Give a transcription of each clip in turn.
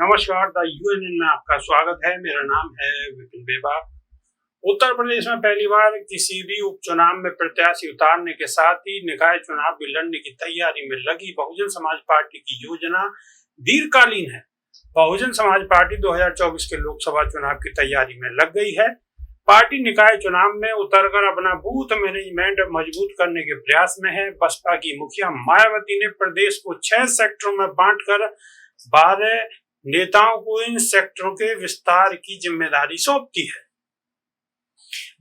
नमस्कार, the UNN में आपका स्वागत है। मेरा नाम है विपिन बेबा। उत्तर प्रदेश में पहली बार किसी भी उपचुनाव में प्रत्याशी उतारने के साथ ही निकाय चुनाव भी लड़ने की तैयारी में लगी बहुजन समाज पार्टी की योजना दीर्घकालीन है। बहुजन समाज पार्टी 2024 के लोकसभा चुनाव की तैयारी में लग गई है। पार्टी निकाय चुनाव में उतरकर अपना बूथ मैनेजमेंट मजबूत करने के प्रयास में है। बसपा की मुखिया मायावती ने प्रदेश को 6 सेक्टरों में बांटकर 12 नेताओं को इन सेक्टरों के विस्तार की जिम्मेदारी सौंप दी है।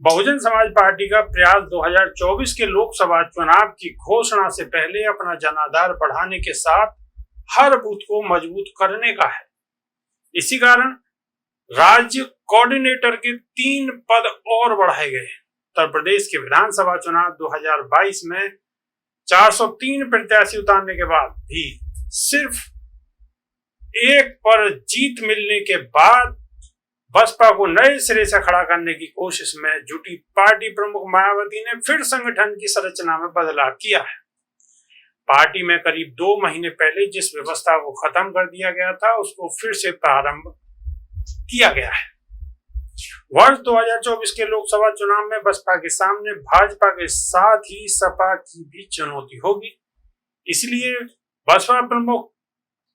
बहुजन समाज पार्टी का प्रयास 2024 के लोकसभा चुनाव की घोषणा से पहले अपना जनाधार बढ़ाने के साथ हर बूथ को मजबूत करने का है। इसी कारण राज्य कोऑर्डिनेटर के 3 पद और बढ़ाए गए। उत्तर प्रदेश के विधानसभा चुनाव 2022 में 403 प्रत्याशी उतारने के बाद भी सिर्फ 1 पर जीत मिलने के बाद बसपा को नए सिरे से खड़ा करने की कोशिश में जुटी पार्टी प्रमुख मायावती ने फिर संगठन की संरचना में बदलाव किया है। पार्टी में करीब 2 महीने पहले जिस व्यवस्था को खत्म कर दिया गया था उसको फिर से प्रारंभ किया गया है। वर्ष 2024 के लोकसभा चुनाव में बसपा के सामने भाजपा के साथ ही सपा की भी चुनौती होगी। इसलिए बसपा प्रमुख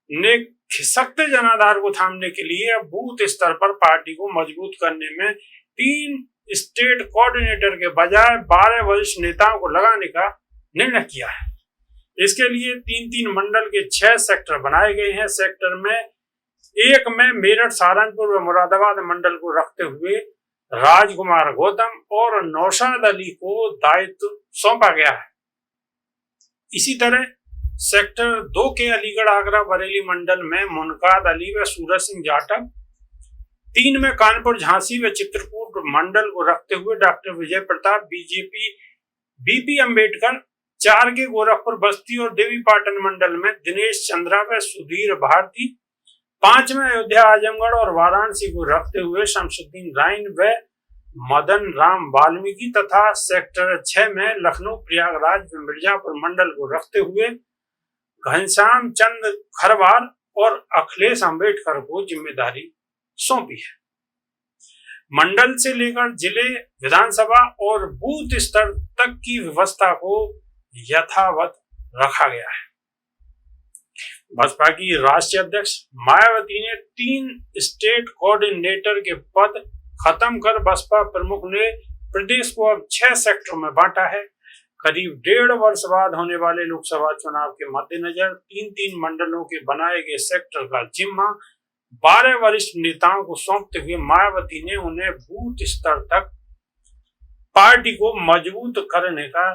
ने खिसकते जनाधार को थामने के लिए अब बूथ स्तर पर पार्टी को मजबूत करने में 3 स्टेट कोऑर्डिनेटर के बजाय 12 वरिष्ठ नेताओं को लगाने का निर्णय किया है। इसके लिए 3-3 मंडल के 6 सेक्टर बनाए गए हैं। सेक्टर में 1 में मेरठ, सहारनपुर व मुरादाबाद मंडल को रखते हुए राजकुमार गौतम और नौशाद अली को दायित्व सौंपा गया है। इसी तरह सेक्टर 2 के अलीगढ़, आगरा, बरेली मंडल में मुनकाद अली व सूरज सिंह जाटव, 3 में कानपुर, झांसी व चित्रकूट मंडल को रखते हुए doctor Vijay Pratap, BJP BP Ambedkar, 4 के गोरखपुर, बस्ती और देवी पाटन मंडल में दिनेश चंद्रा व सुधीर भारती, 5 में अयोध्या, आजमगढ़ और वाराणसी को रखते हुए शमसुद्दीन राइन व मदन राम वाल्मीकि तथा सेक्टर 6 में लखनऊ, प्रयागराज व मिर्जापुर मंडल को रखते हुए घनश्याम चंद खरवार और अखिलेश अम्बेडकर को जिम्मेदारी सौंपी है। मंडल से लेकर जिले, विधानसभा और बूथ स्तर तक की व्यवस्था को यथावत रखा गया है। बसपा की राष्ट्रीय अध्यक्ष मायावती ने 3 स्टेट कोऑर्डिनेटर के पद खत्म कर बसपा प्रमुख ने प्रदेश को अब 6 सेक्टरों में बांटा है। करीब 1.5 वर्ष बाद होने वाले लोकसभा चुनाव के मद्देनजर 3-3 मंडलों के बनाए गए सेक्टर का जिम्मा 12 वरिष्ठ नेताओं को सौंपते हुए मायावती ने उन्हें बूथ स्तर तक पार्टी को मजबूत करने का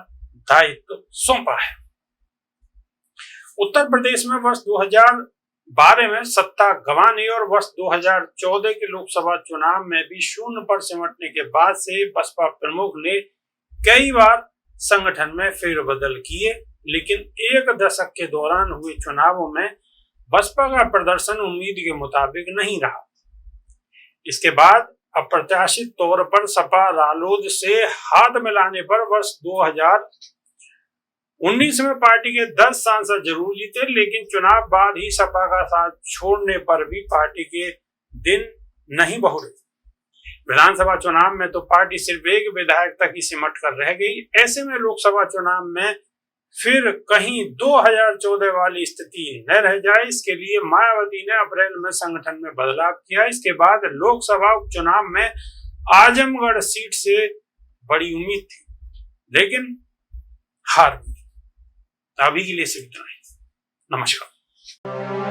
दायित्व सौंपा है। उत्तर प्रदेश में वर्ष 2012 में सत्ता गंवाने और वर्ष 2014 के लोकसभा चुनाव में भी शून्य पर सिमटने के बाद से बसपा प्रमुख ने कई बार संगठन में फेरबदल किए, लेकिन 1 दशक के दौरान हुए चुनावों में बसपा का प्रदर्शन उम्मीद के मुताबिक नहीं रहा। इसके बाद अप्रत्याशित तौर पर सपा रालोद से हाथ मिलाने पर वर्ष 2019 में पार्टी के 10 सांसद जरूर जीते, लेकिन चुनाव बाद ही सपा का साथ छोड़ने पर भी पार्टी के दिन नहीं बहुरे। विधानसभा चुनाव में तो पार्टी सिर्फ 1 विधायक तक ही सिमट कर रह गई। ऐसे में लोकसभा चुनाव में फिर कहीं 2014 वाली स्थिति न रह जाए, इसके लिए मायावती ने अप्रैल में संगठन में बदलाव किया। इसके बाद लोकसभा उपचुनाव में आजमगढ़ सीट से बड़ी उम्मीद थी, लेकिन हार गई। अभी के लिए सिर्फ इतना ही। नमस्कार।